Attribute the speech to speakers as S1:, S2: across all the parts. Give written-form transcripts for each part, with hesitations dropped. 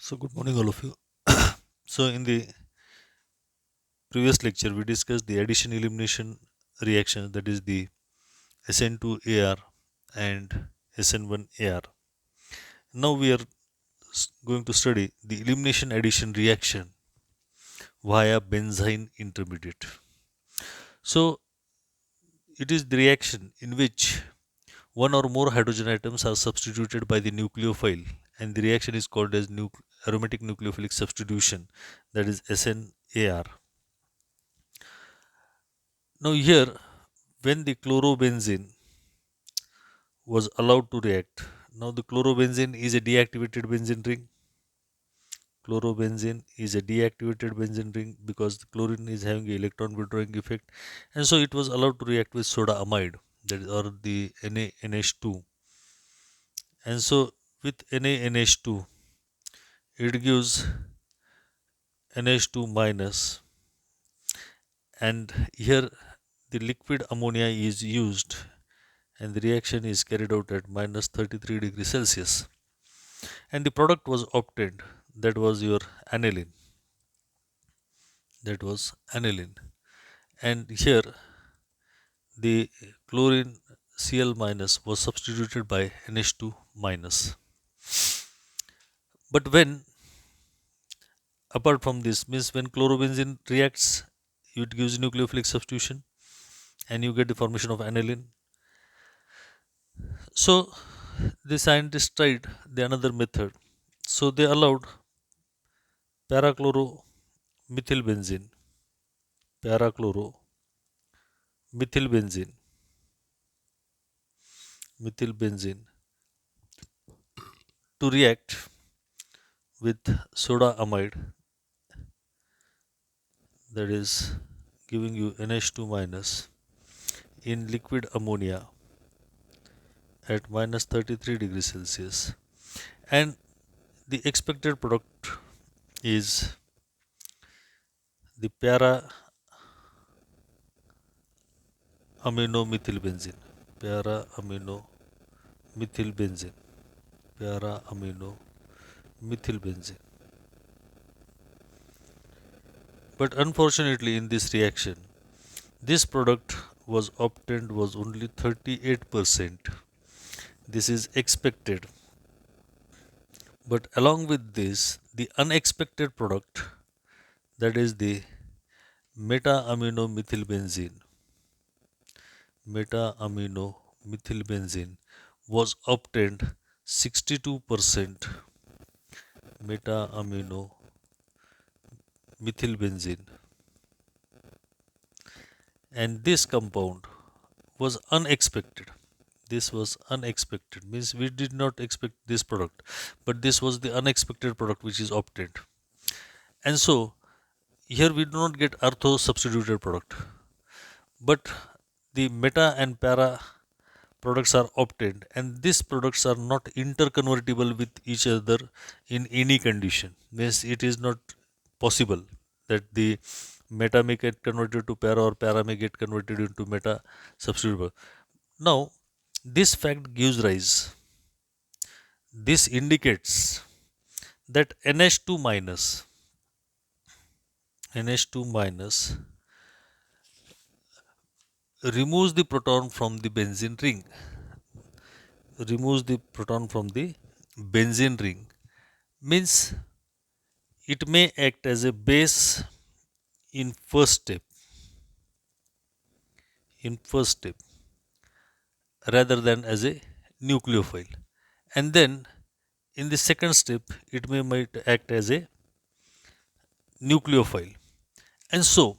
S1: So, good morning, all of you. So, in the previous lecture, we discussed the addition elimination reaction, that is the SN2AR and SN1AR. Now, we are going to study the elimination addition reaction via benzene intermediate. So, it is the reaction in which one or more hydrogen atoms are substituted by the nucleophile, and the reaction is called as aromatic nucleophilic substitution, that is SNAR. Now, here, when the chlorobenzene was allowed to react, now the chlorobenzene is a deactivated benzene ring. Chlorobenzene is a deactivated benzene ring because the chlorine is having an electron withdrawing effect, and so it was allowed to react with soda amide, that is, or the NaNH2. And so, with NaNH2, it gives NH2 minus, and here the liquid ammonia is used, and the reaction is carried out at minus 33 degrees Celsius, and the product was obtained, that was your aniline, that was aniline. And here the chlorine Cl minus was substituted by NH2 minus. But when, apart from this, means when chlorobenzene reacts, it gives nucleophilic substitution and you get the formation of aniline. So the scientists tried the another method. So they allowed parachloromethylbenzene, parachloromethylbenzene, methylbenzene to react with soda amide, that is giving you NH2 minus in liquid ammonia at minus 33 degrees Celsius, and the expected product is the para aminomethylbenzene, para aminomethylbenzene, para aminomethylbenzene. But unfortunately, in this reaction, this product was obtained was only 38%. This is expected. But along with this, the unexpected product, that is the meta-aminomethylbenzene, meta-aminomethylbenzene was obtained 62% meta-aminomethylbenzene, and this compound was unexpected. This was unexpected, means we did not expect this product, but this was the unexpected product which is obtained. And so here we do not get ortho substituted product, but the meta and para products are obtained, and these products are not interconvertible with each other in any condition. Means it is not possible that the meta may get converted to para or para may get converted into meta substitutable. Now, this fact gives rise, this indicates that NH2 minus, NH2 minus removes the proton from the benzene ring, removes the proton from the benzene ring, means it may act as a base in first step rather than as a nucleophile, and then in the second step it might act as a nucleophile. And so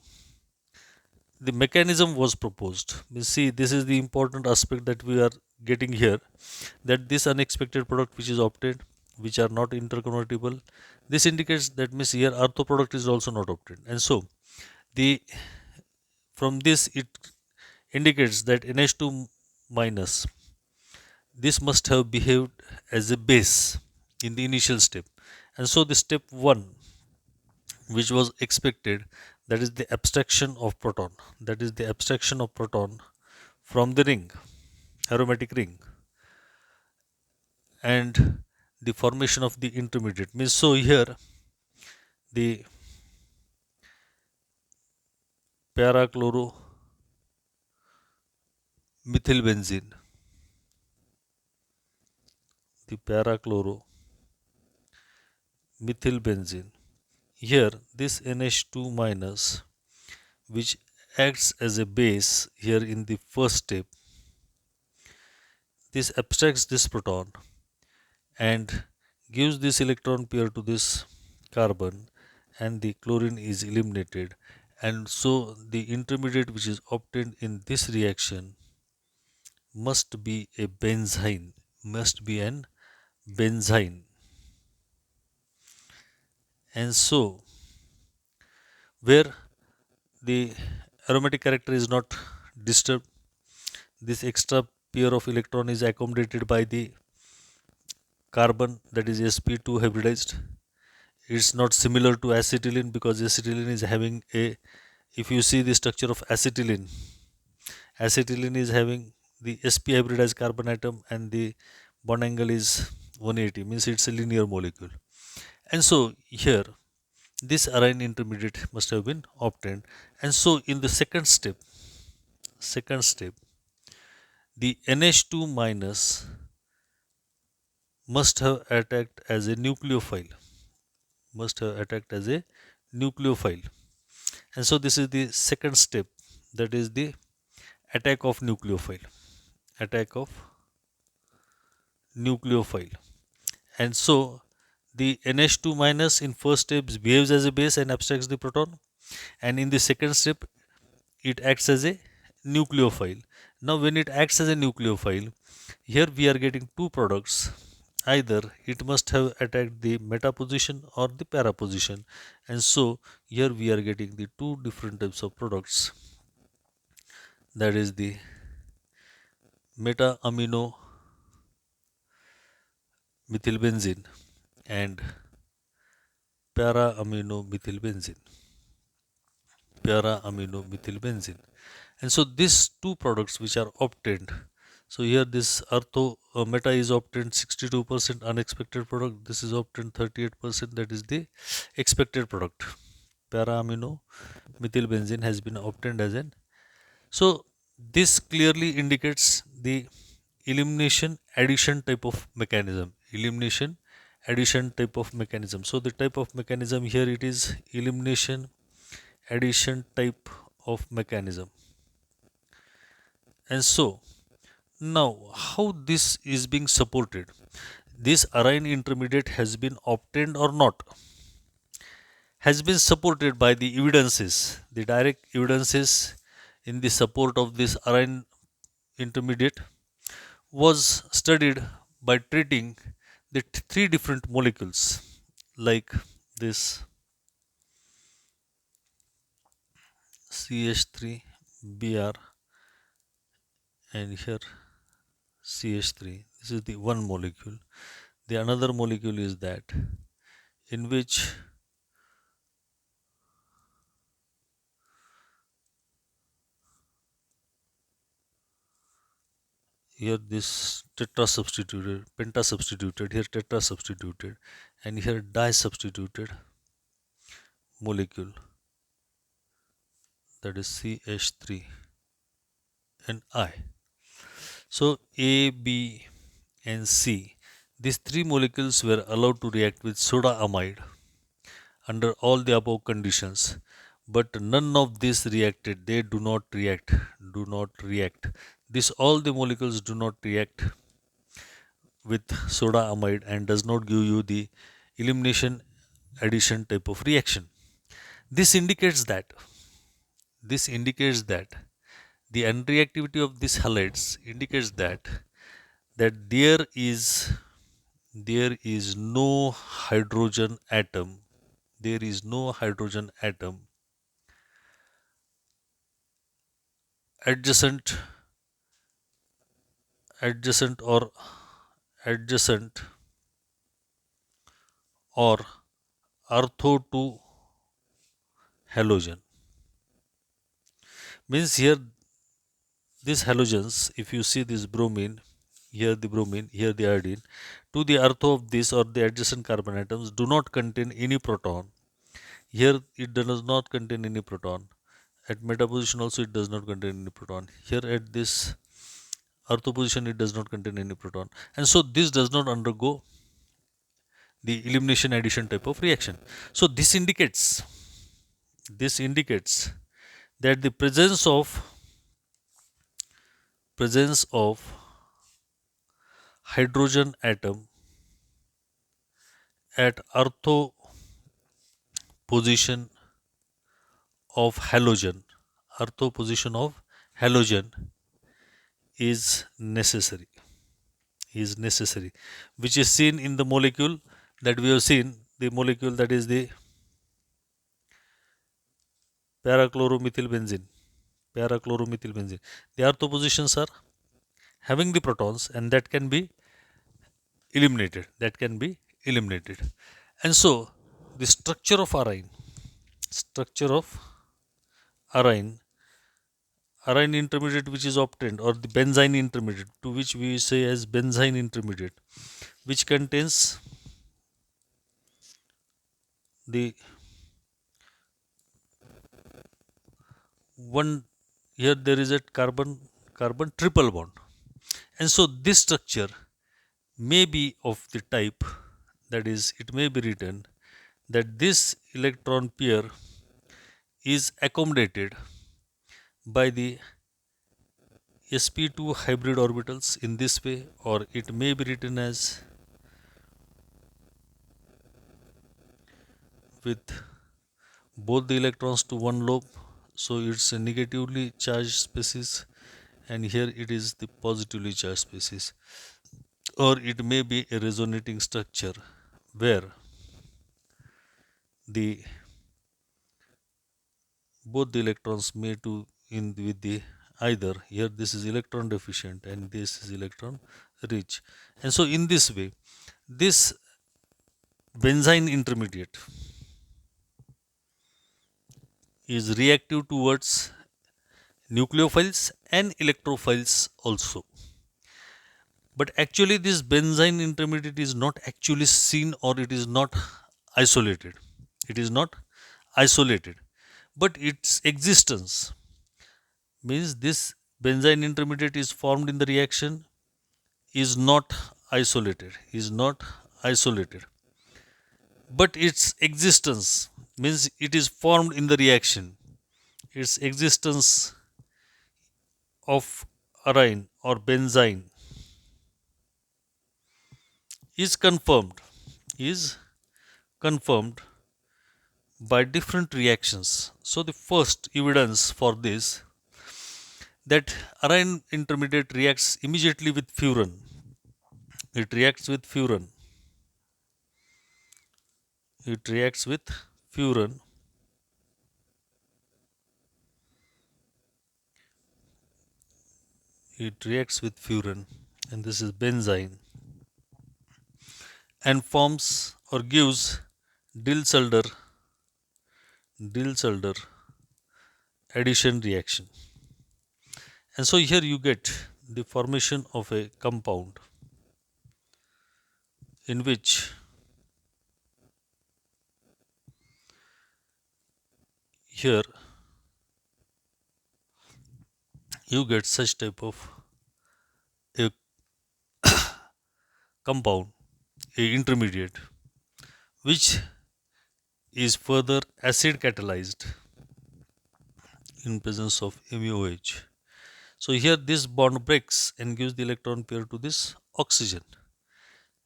S1: the mechanism was proposed. You see, this is the important aspect that we are getting here, that this unexpected product which is obtained, which are not interconvertible, this indicates that means here ortho product is also not obtained. And so the from this it indicates that NH2 minus, this must have behaved as a base in the initial step. And so the step 1 which was expected, that is the abstraction of proton, that is the abstraction of proton from the ring, aromatic ring, and the formation of the intermediate. Means so here the parachloromethylbenzene, the parachloromethylbenzene. Here this NH2 minus, which acts as a base here in the first step, this abstracts this proton and gives this electron pair to this carbon, and the chlorine is eliminated, and so the intermediate which is obtained in this reaction must be a benzene, must be an benzene. And so where the aromatic character is not disturbed, this extra pair of electron is accommodated by the carbon, that is sp2 hybridized. It's not similar to acetylene because acetylene is having a, if you see the structure of acetylene, acetylene is having the sp hybridized carbon atom and the bond angle is 180, means it's a linear molecule. And so here this arine intermediate must have been obtained. And so in the second step the NH2 minus must have attacked as a nucleophile, must have attacked as a nucleophile. And so this is the second step, that is the attack of nucleophile, attack of nucleophile. And so the NH2 minus in first step behaves as a base and abstracts the proton, and in the second step it acts as a nucleophile. Now when it acts as a nucleophile, here we are getting two products. Either it must have attacked the meta position or the para position, and so here we are getting the two different types of products, that is the meta amino methylbenzene and para amino methylbenzene, para amino methylbenzene. And so these two products which are obtained, so here this ortho meta is obtained 62% unexpected product, this is obtained 38%, that is the expected product. Para amino methylbenzene has been obtained as an, so this clearly indicates the elimination addition type of mechanism, elimination addition type of mechanism. So the type of mechanism here, it is elimination addition type of mechanism. And so now how this is being supported, this arine intermediate has been obtained or not, has been supported by the evidences, the direct evidences in the support of this arine intermediate was studied by treating the three different molecules, like this CH3Br and here CH3. This is the one molecule. The another molecule is that in which here this tetra substituted, penta substituted, here tetra substituted, and here di substituted molecule, that is CH3 and I. So A, B, and C, these three molecules were allowed to react with soda amide under all the above conditions, but none of this reacted. They do not react, do not react. This all the molecules do not react with soda amide and does not give you the elimination addition type of reaction. This indicates that the unreactivity of these halides indicates that there is no hydrogen atom, there is no hydrogen atom adjacent adjacent or adjacent or ortho to halogen. Means here these halogens, if you see this bromine, here the bromine, here the iodine, to the ortho of this or the adjacent carbon atoms do not contain any proton. Here it does not contain any proton. At meta position also it does not contain any proton. Here at this ortho position it does not contain any proton. And so this does not undergo the elimination addition type of reaction. So this indicates that the presence of hydrogen atom at ortho position of halogen is necessary, which is seen in the molecule that we have seen, the molecule that is the parachloromethylbenzene. The ortho positions are having the protons, and that can be eliminated. And so the structure of arine intermediate which is obtained, or the benzyne intermediate, to which we say as benzyne intermediate, which contains the one, here there is a carbon triple bond. And so this structure may be of the type, that is, it may be written that this electron pair is accommodated by the sp2 hybrid orbitals in this way, or it may be written as with both the electrons to one lobe, so it's a negatively charged species, and here it is the positively charged species. Or it may be a resonating structure where the both the electrons may to in with the either, here this is electron deficient and this is electron rich. And so in this way, this benzyne intermediate is reactive towards nucleophiles and electrophiles also. But actually this benzyne intermediate is not actually seen, or it is not isolated. But its existence means this benzyne intermediate is formed in the reaction is not isolated. But its existence means it is formed in the reaction. Its existence of arine or benzyne is confirmed by different reactions. So the first evidence for this, that arine intermediate reacts immediately with furan. It reacts with furan. And this is benzyne, and forms or gives Diels-Alder addition reaction. And so here you get the formation of a compound in which here you get such type of a compound, a intermediate, which is further acid catalyzed in presence of MeOH. So here this bond breaks and gives the electron pair to this oxygen.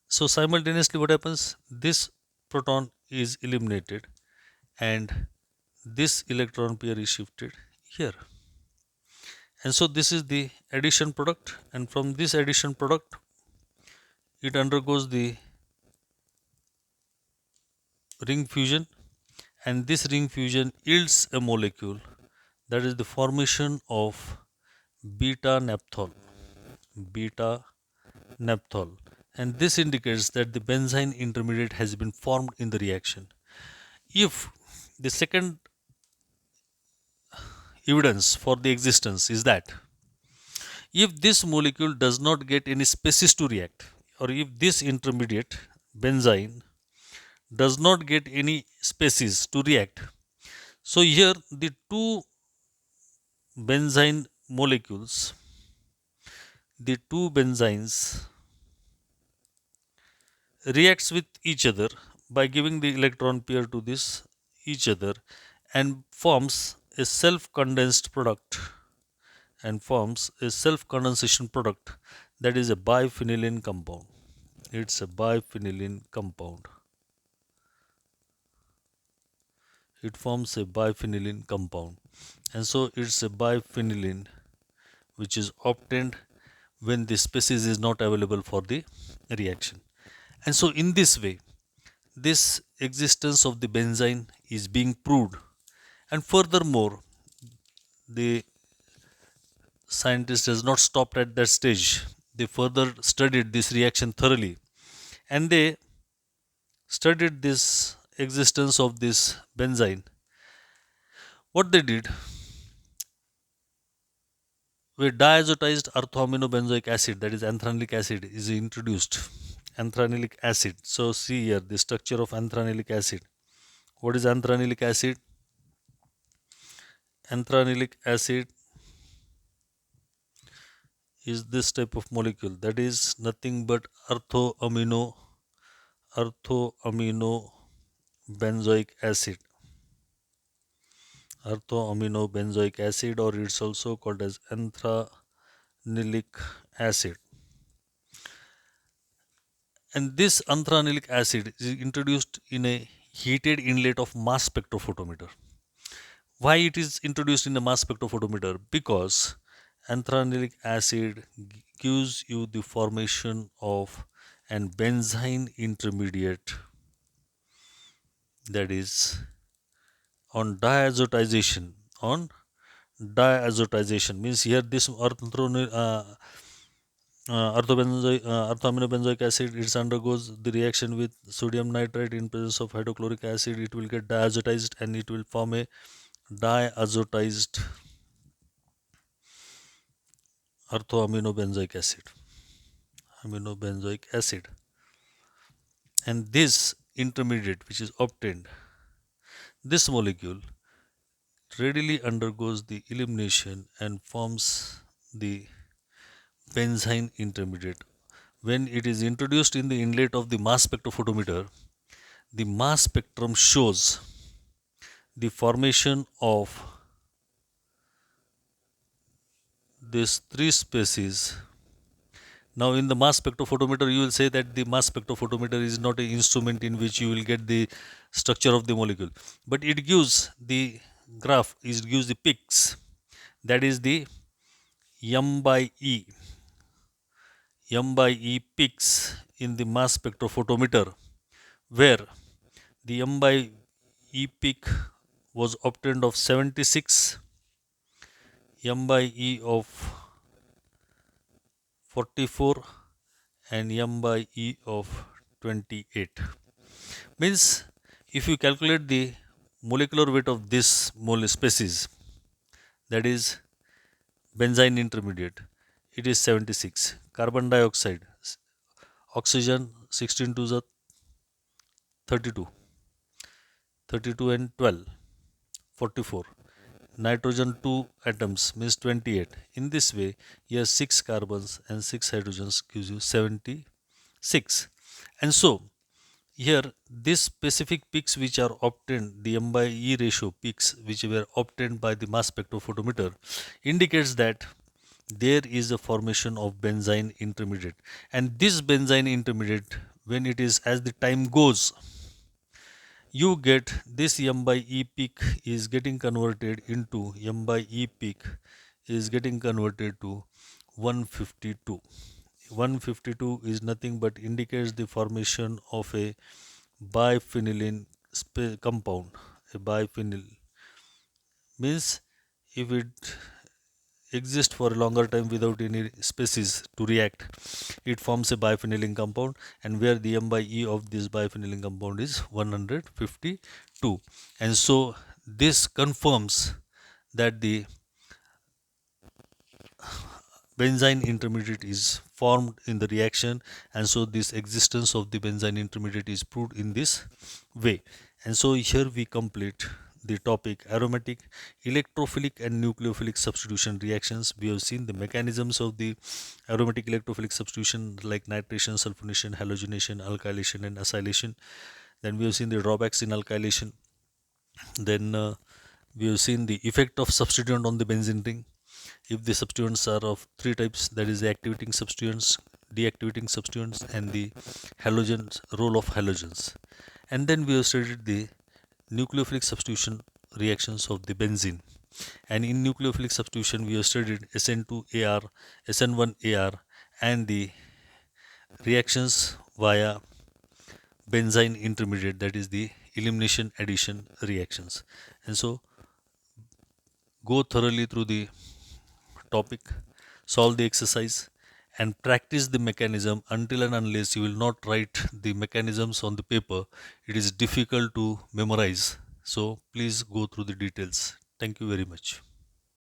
S1: So simultaneously what happens? This proton is eliminated and this electron pair is shifted here. And so this is the addition product, and from this addition product it undergoes the ring fusion, and this ring fusion yields a molecule, that is the formation of beta naphthol, and this indicates that the benzyne intermediate has been formed in the reaction. If the second evidence for the existence is that if this molecule does not get any species to react, or if this intermediate benzene does not get any species to react. So here the two benzene molecules, the two benzenes reacts with each other by giving the electron pair to this each other and forms a self-condensed product and forms a self-condensation product that is a biphenyline compound. It's a biphenyline compound. It forms a biphenyline compound, and so it's a biphenyline which is obtained when the species is not available for the reaction. And so in this way, this existence of the benzene is being proved, and furthermore, the scientist has not stopped at that stage. They further studied this reaction thoroughly, and they studied this existence of this benzene. What they did, where diazotized orthoaminobenzoic acid, that is anthranylic acid, is introduced. Anthranylic acid. So see here the structure of anthranylic acid. What is anthranylic acid? Anthranylic acid is this type of molecule, that is nothing but orthoaminobenzoic acid. Orthoaminobenzoic acid, or it's also called as anthranylic acid. And this anthranylic acid is introduced in a heated inlet of mass spectrophotometer. Why it is introduced in the mass spectrophotometer? Because anthranylic acid gives you the formation of an benzene intermediate, that is on diazotization. On diazotization means here this orthoaminobenzoic acid, it undergoes the reaction with sodium nitrite in presence of hydrochloric acid. It will get diazotized and it will form a diazotized orthoaminobenzoic acid. Aminobenzoic acid. And this intermediate which is obtained, this molecule readily undergoes the elimination and forms the benzene intermediate. When it is introduced in the inlet of the mass spectrophotometer, the mass spectrum shows the formation of these three species. Now, in the mass spectrophotometer, you will say that the mass spectrophotometer is not an instrument in which you will get the structure of the molecule, but it gives the graph, it gives the peaks, that is the m by e. M by E peaks in the mass spectrophotometer, where the M by E peak was obtained of 76, M by E of 44, and M by E of 28. Means if you calculate the molecular weight of this species, that is benzene intermediate, it is 76. Carbon dioxide, oxygen 16 to the 32, 32 and 12, 44. Nitrogen 2 atoms means 28. In this way, here 6 carbons and 6 hydrogens gives you 76. And so, here these specific peaks which are obtained, the M by E ratio peaks which were obtained by the mass spectrophotometer, indicates that there is a formation of benzene intermediate. And this benzene intermediate, when it is as the time goes, you get this M by E peak is getting converted into M by E peak is getting converted to 152. 152 is nothing but indicates the formation of a biphenyline compound. A biphenyl means if it exists for a longer time without any species to react, it forms a biphenyline compound, and where the M by E of this biphenyline compound is 152. And so this confirms that the benzene intermediate is formed in the reaction, and so this existence of the benzene intermediate is proved in this way. And so here we complete the topic aromatic, electrophilic and nucleophilic substitution reactions. We have seen the mechanisms of the aromatic electrophilic substitution like nitration, sulfonation, halogenation, alkylation and acylation. Then we have seen the drawbacks in alkylation. Then we have seen the effect of substituent on the benzene ring. If the substituents are of three types, that is the activating substituents, deactivating substituents and the halogens, role of halogens. And then we have studied the nucleophilic substitution reactions of the benzene. And in nucleophilic substitution we have studied SN2AR, SN1AR and the reactions via benzene intermediate, that is the elimination addition reactions. And so go thoroughly through the topic, solve the exercise, and practice the mechanism. Until and unless you will not write the mechanisms on the paper, it is difficult to memorize. So please go through the details. Thank you very much.